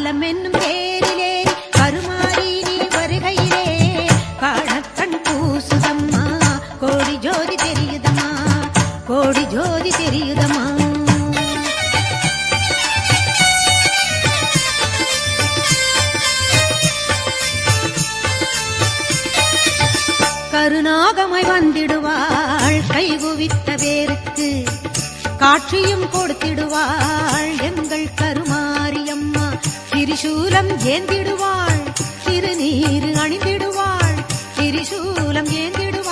காலம் என்னும் பேரிலே கருமாறி நீ வருகையிலே காணக்கண் பூசுதம்மா கோடி ஜோதி தெரியுதம்மா கோடி ஜோதி தெரியுதம்மா கருநாகமாய் வந்திடுவாள் கைகுவித்த பேருக்கு காட்சியும் கொடுத்திடுவாள் எங்கள் கருமாரியம்மா திரிசூலம் ஏந்திடுவாள் திருநீரு அணிந்திடுவாள் திரிசூலம் ஏந்திடுவாள்